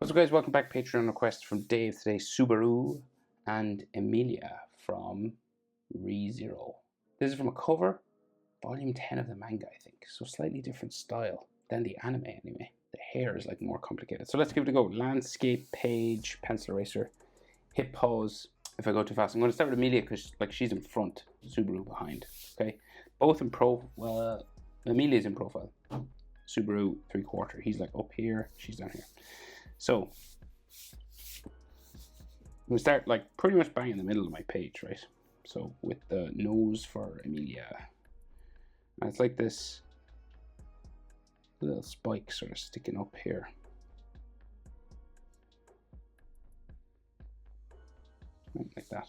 What's up guys, welcome back. Patreon request from Dave today. Subaru and Emilia from ReZero. This is from a cover, volume 10 of the manga I think. So slightly different style than the anime anyway. The hair is like more complicated. So let's give it a go. Landscape, page, pencil eraser, hip pose. If I go too fast, I'm going to start with Emilia because like she's in front, Subaru behind. Okay, both in well, Emilia's in profile. Subaru 3/4. He's like up here, she's down here. So I'm gonna start like pretty much bang in the middle of my page, right? So with the nose for Emilia, and it's like this little spike sort of sticking up here. Right, like that.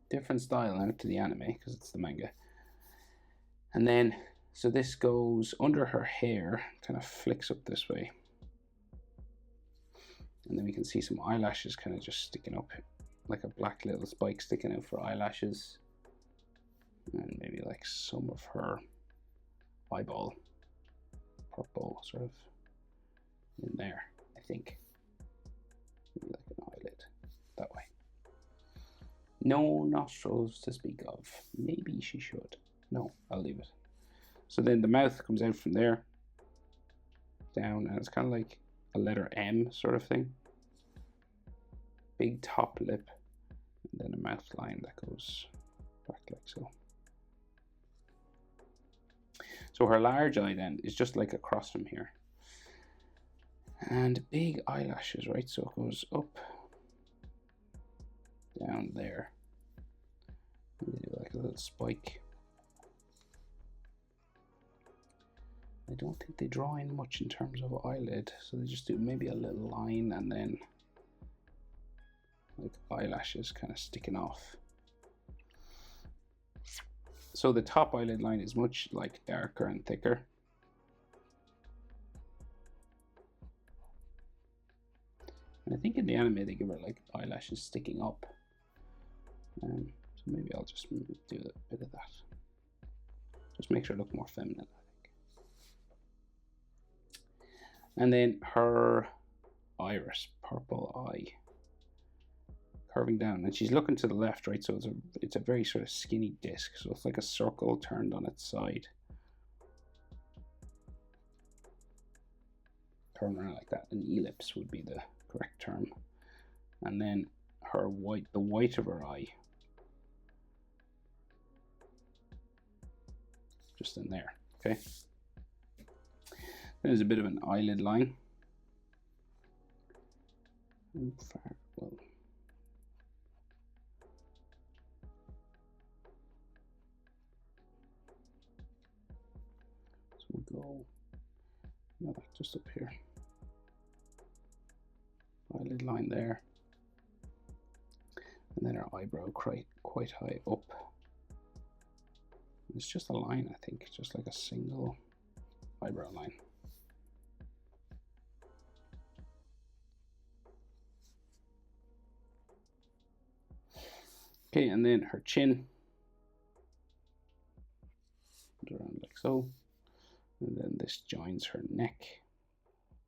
Different style now to the anime because it's the manga. And then, so this goes under her hair, kind of flicks up this way. And then we can see some eyelashes kind of just sticking up, like a black little spike sticking out for eyelashes. And maybe like some of her eyeball, purple sort of in there, I think. Maybe like an eyelid, that way. No nostrils to speak of. Maybe she should. No, I'll leave it. So then the mouth comes out from there, down, and it's kind of like a letter M sort of thing. Big top lip, and then a mouth line that goes back like so. So her large eye then is just like across from here. And big eyelashes, right? So it goes up, down there. And they do like a little spike. I don't think they draw in much in terms of eyelid, so they just do maybe a little line and then like eyelashes kind of sticking off. So the top eyelid line is much like darker and thicker. And I think in the anime they give her like eyelashes sticking up. So maybe I'll just do a bit of that. Just makes her look more feminine, I think. And then her iris, purple eye, curving down, and she's looking to the left, right? So it's a very sort of skinny disc. So it's like a circle turned on its side, turn around like that. An ellipse would be the correct term. And then her white, the white of her eye, just in there. Okay. There's a bit of an eyelid line. Well, so we'll go like just up here. Eyelid line there. And then her eyebrow quite high up. It's just a line, I think, just like a single eyebrow line. Okay, and then her chin, around like so, and then this joins her neck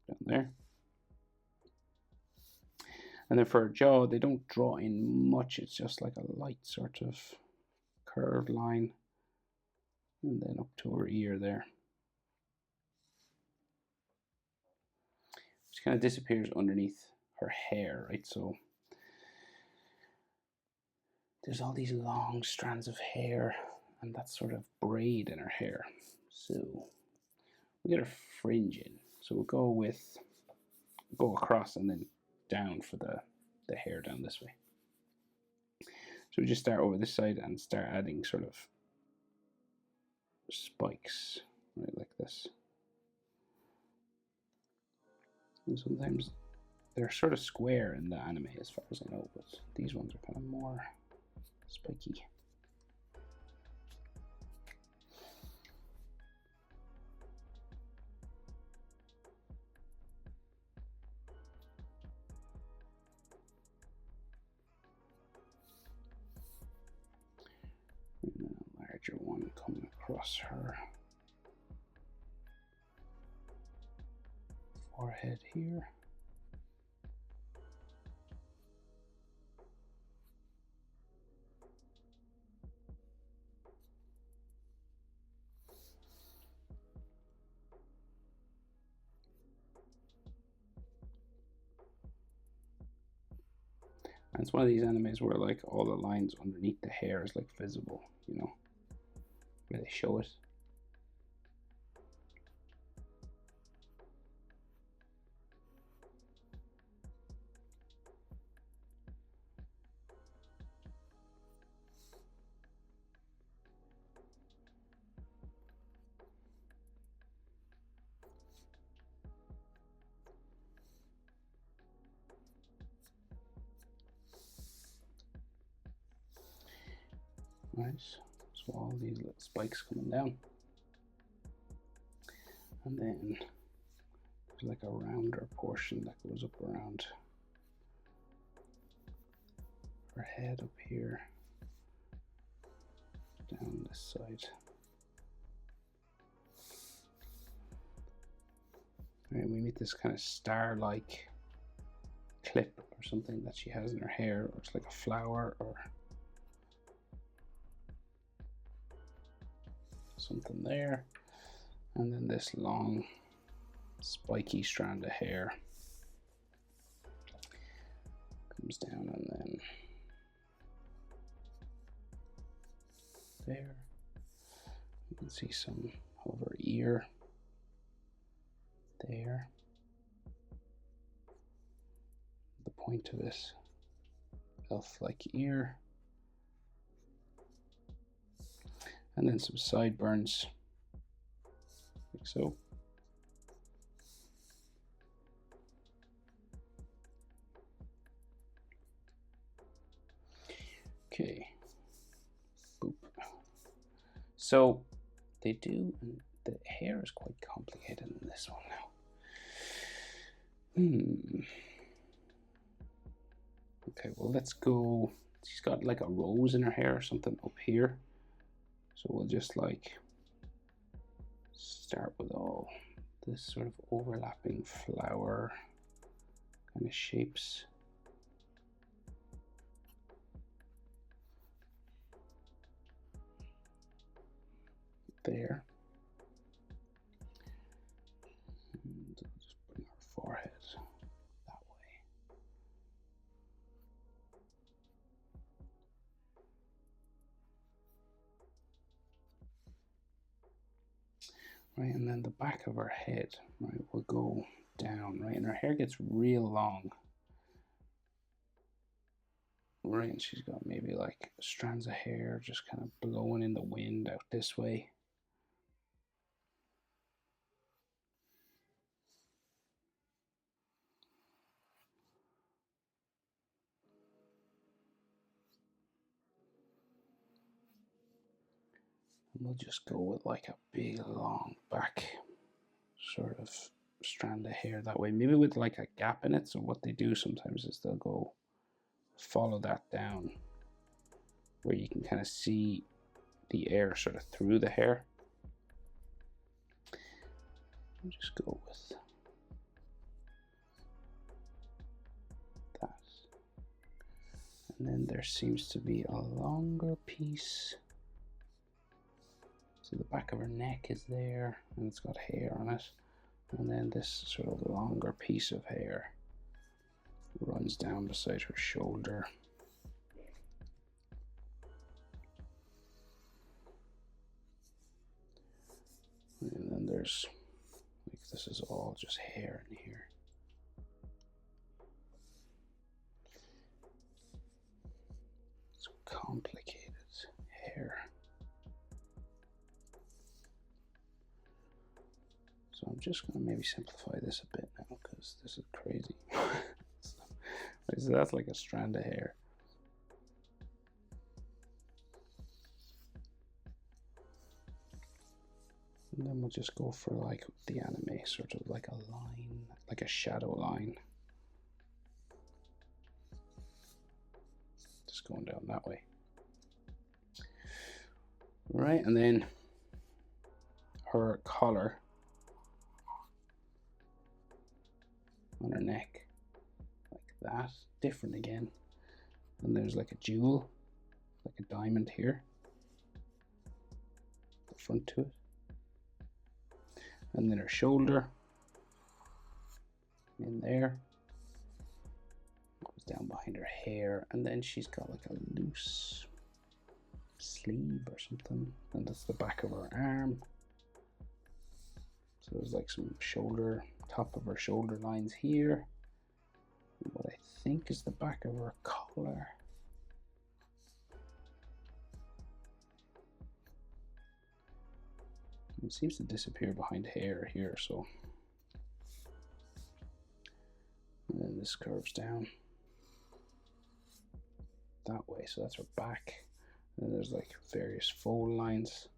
down there. And then for her jaw, they don't draw in much, it's just like a light sort of curved line, and then up to her ear there. Which kind of disappears underneath her hair, right? So there's all these long strands of hair and that sort of braid in her hair. So we'll get her fringe in. So we'll go across and then down for the hair down this way. So we just start over this side and start adding sort of spikes, right, like this. And sometimes they're sort of square in the anime as far as I know, but these ones are kind of more spiky. And then a larger one coming across her forehead here. And it's one of these animes where like all the lines underneath the hair is like visible, you know, where they show it. Nice. So all these little spikes coming down. And then there's like a rounder portion that goes up around her head up here, down this side. And we meet this kind of star-like clip or something that she has in her hair, or it's like a flower or something there. And then this long spiky strand of hair comes down, and then there you can see some of her ear there, the point of this elf-like ear, and then some sideburns like so. Okay, boop. So they do, and the hair is quite complicated in this one now. Okay, well, let's go. She's got like a rose in her hair or something up here. So we'll just like start with all this sort of overlapping flower kind of shapes. There. And we'll just bring her forehead that way. Right, and then the back of her head, right, will go down, right, and her hair gets real long. Right, and she's got maybe like strands of hair just kind of blowing in the wind out this way. And we'll just go with like a big long back sort of strand of hair that way, maybe with like a gap in it. So what they do sometimes is they'll go follow that down where you can kind of see the air sort of through the hair. I'll just go with that. And then there seems to be a longer piece. So the back of her neck is there, and it's got hair on it. And then this sort of longer piece of hair runs down beside her shoulder. And then there's, like, this is all just hair in here. It's complicated hair. So I'm just going to maybe simplify this a bit now because this is crazy. So that's like a strand of hair. And then we'll just go for like the anime, sort of like a line, like a shadow line. Just going down that way. Right, and then her collar. on her neck, like that. Different again. And there's like a jewel, like a diamond here, the front to it. And then her shoulder in there, goes down behind her hair, and then she's got like a loose sleeve or something, and that's the back of her arm. So there's like some shoulder, top of her shoulder lines here. And what I think is the back of her collar. It seems to disappear behind hair here, so. And then this curves down that way, so that's her back. And there's like various fold lines.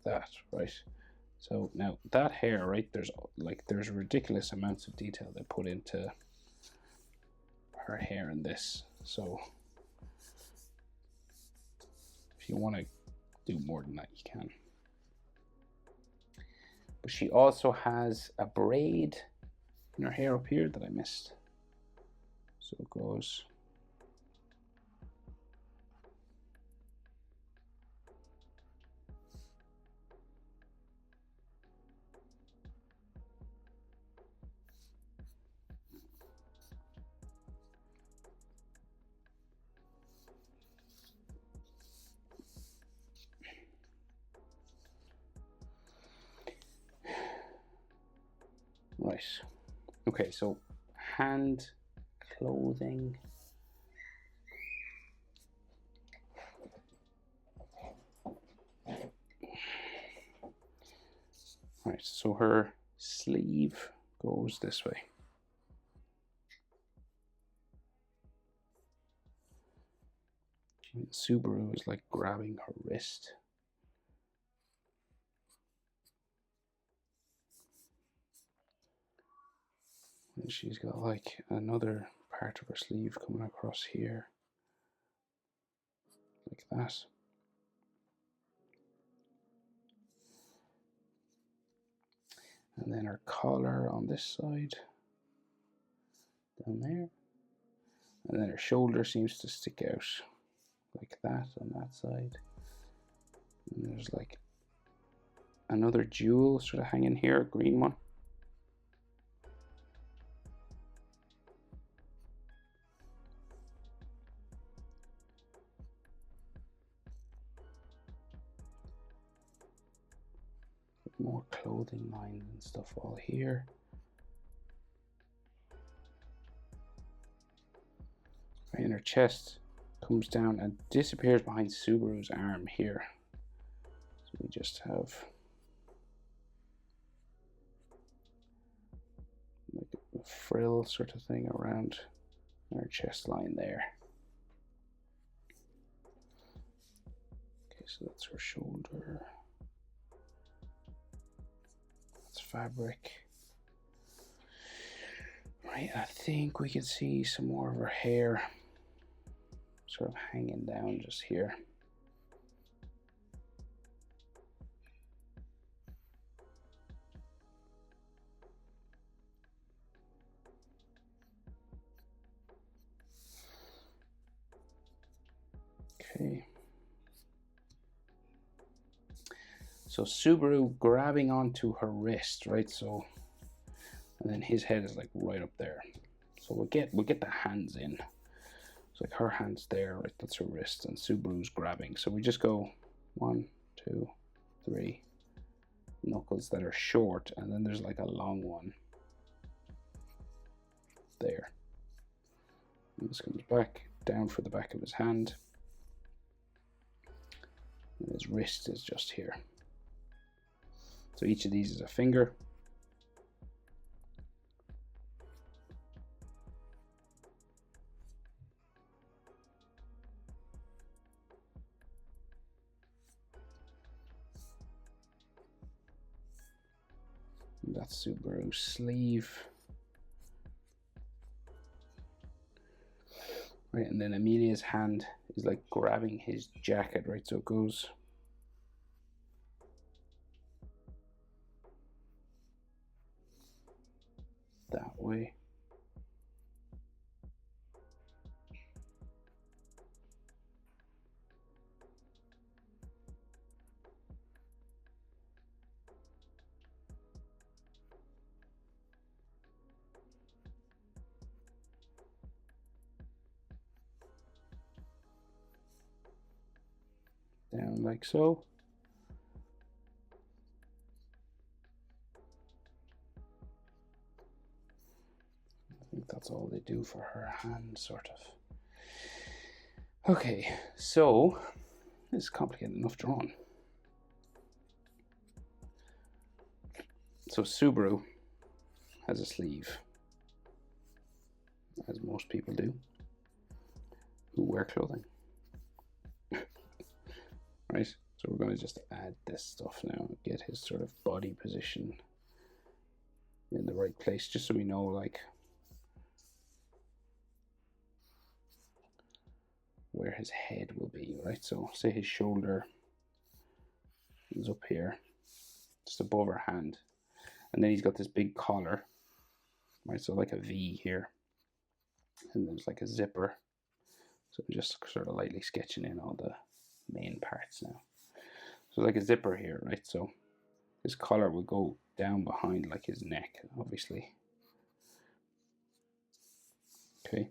That, right? So now that hair, right, there's ridiculous amounts of detail they put into her hair in this. So if you want to do more than that, you can. But she also has a braid in her hair up here that I missed. So it goes right. Okay, so hand clothing. Right, so her sleeve goes this way. Subaru is like grabbing her wrist. And she's got like another part of her sleeve coming across here, like that. And then her collar on this side, down there. And then her shoulder seems to stick out like that on that side. And there's like another jewel sort of hanging here, a green one. More clothing lines and stuff all here. Right, and her chest comes down and disappears behind Subaru's arm here. So we just have like a frill sort of thing around our chest line there. Okay, so that's her shoulder. That's fabric. Right, I think we can see some more of her hair sort of hanging down just here. Okay. So Subaru grabbing onto her wrist, right? So, and then his head is like right up there. So we'll get the hands in. It's like her hand's there, right? That's her wrist, and Subaru's grabbing. So we just go 1, 2, 3 knuckles that are short, and then there's like a long one there. And this comes back down for the back of his hand. And his wrist is just here. So each of these is a finger. And that's Subaru's sleeve. Right, and then Emilia's hand is like grabbing his jacket, right? So it goes way. Down like so. I think that's all they do for her hand, sort of. Okay, so this is complicated enough drawn. So Subaru has a sleeve, as most people do who wear clothing. Right, so we're going to just add this stuff now, get his sort of body position in the right place, just so we know like where his head will be, right? So say his shoulder is up here, just above her hand, and then he's got this big collar, right? So like a V here, and there's like a zipper. So I'm just sort of lightly sketching in all the main parts now. So like a zipper here, right? So his collar will go down behind like his neck, obviously. Okay.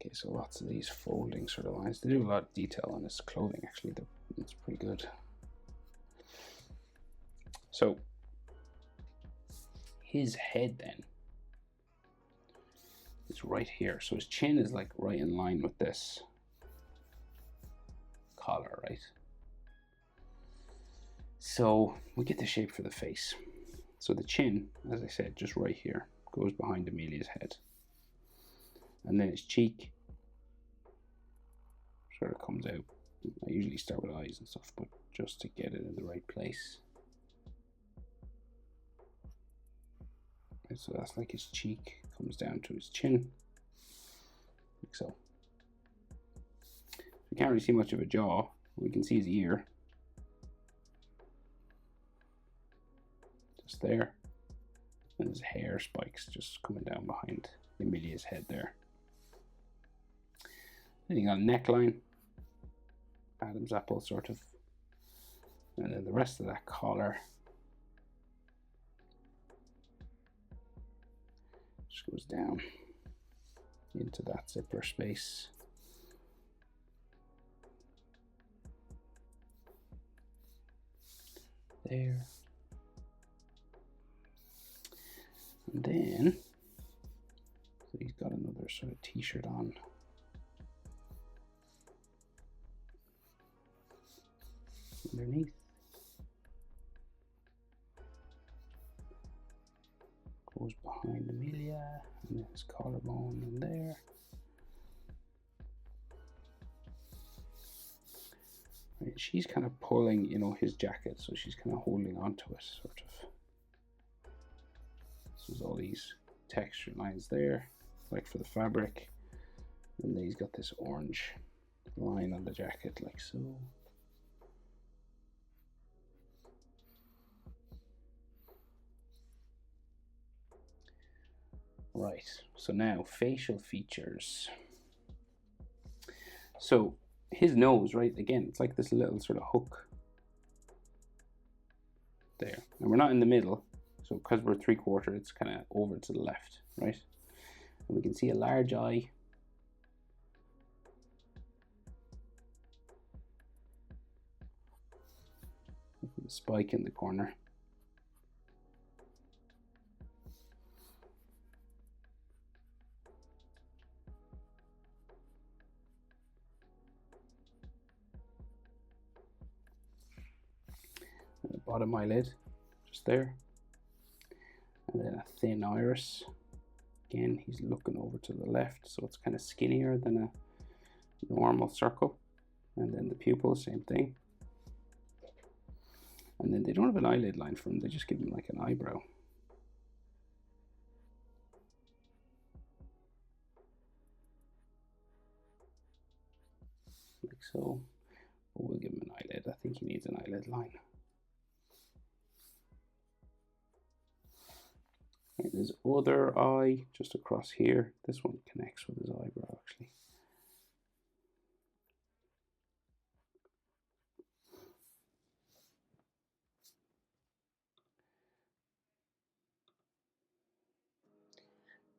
Okay, so lots of these folding sort of lines. They do a lot of detail on his clothing, actually. It's pretty good. So his head then is right here. So his chin is like right in line with this collar, right? So we get the shape for the face. So the chin, as I said, just right here, goes behind Emilia's head. And then his cheek sort of comes out. I usually start with eyes and stuff, but just to get it in the right place. Right, so that's like his cheek comes down to his chin, like so. We can't really see much of a jaw. We can see his ear, just there, and his hair spikes just coming down behind Emilia's head there. Then you got a neckline, Adam's apple sort of, and then the rest of that collar just goes down into that zipper space. There. And then, so he's got another sort of t-shirt on. Underneath. Goes behind Emilia, and then his collarbone in there. Right, she's kind of pulling, you know, his jacket, so she's kind of holding onto it, sort of. So there's all these texture lines there, like for the fabric, and then he's got this orange line on the jacket, like so. Right, so now facial features. So his nose, right, again, it's like this little sort of hook there. And we're not in the middle, so because we're 3/4, it's kind of over to the left, right? And we can see a large eye. The spike in the corner. And the bottom eyelid, just there. And then a thin iris. Again, he's looking over to the left, so it's kind of skinnier than a normal circle. And then the pupil, same thing. And then they don't have an eyelid line for him, they just give him like an eyebrow. so. But we'll give him an eyelid. I think he needs an eyelid line. Right, his other eye just across here. This one connects with his eyebrow actually.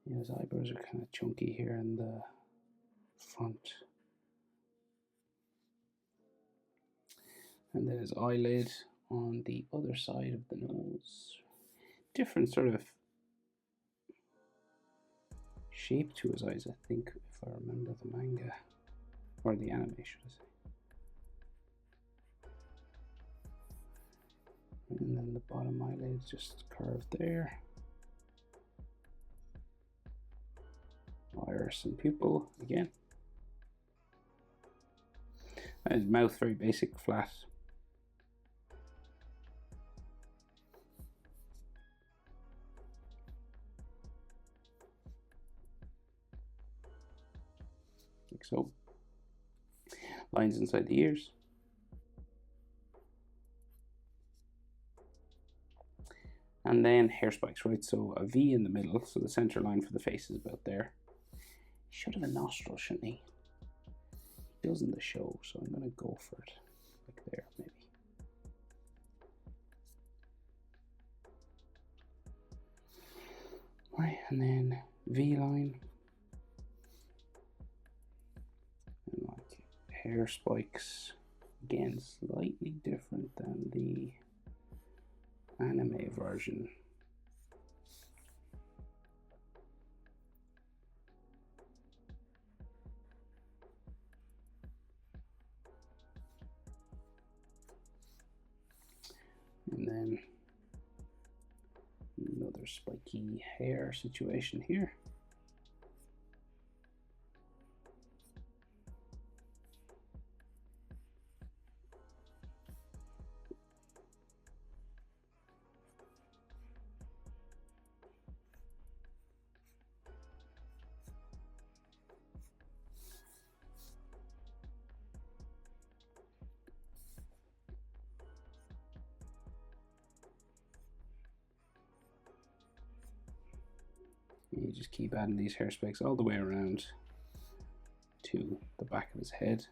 Yeah, his eyebrows are kind of chunky here in the front. And then his eyelid on the other side of the nose. Different sort of shape to his eyes, I think, if I remember the manga. Or the anime, should I say. And then the bottom eyelid is just curved there. Iris and pupil again. And his mouth, very basic, flat. Like so. Lines inside the ears. And then hair spikes, right? So a V in the middle, so the center line for the face is about there. He should have a nostril, shouldn't he? He does in the show, so I'm gonna go for it. Like there, maybe. Right, and then V line. And like hair spikes. Again, slightly different than the anime version. And then another spiky hair situation here. You just keep adding these hair spikes all the way around to the back of his head.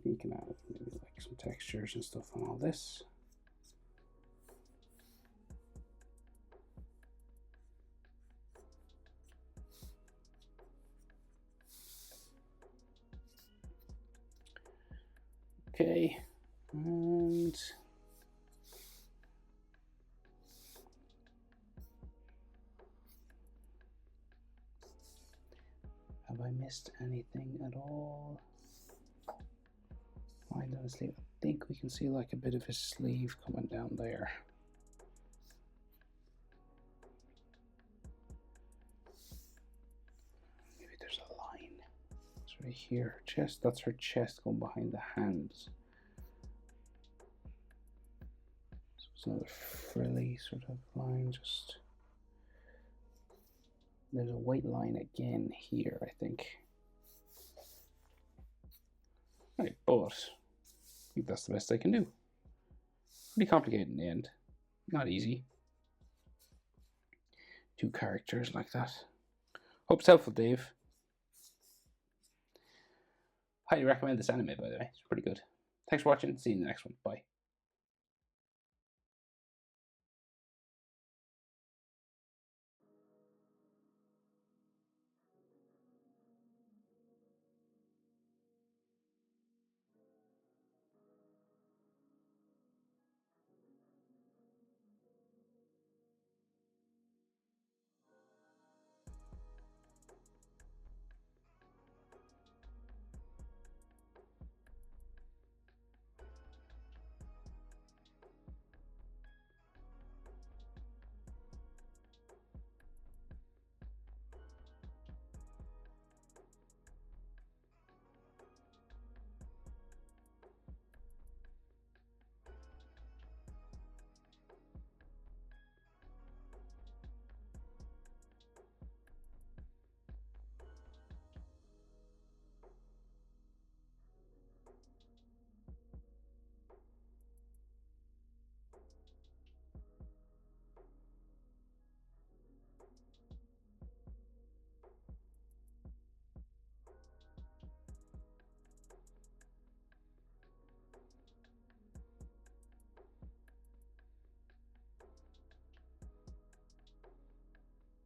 You can add maybe like some textures and stuff on all this. Okay, and have I missed anything at all? Line down his sleeve. I think we can see like a bit of his sleeve coming down there. Maybe there's a line. It's right here. Chest. That's her chest going behind the hands. So it's another frilly sort of line. Just there's a white line again here, I think. Right, but I think that's the best I can do. Pretty complicated in the end. Not easy. Two characters like that. Hope it's helpful, Dave. Highly recommend this anime, by the way. It's pretty good. Thanks for watching. See you in the next one. Bye.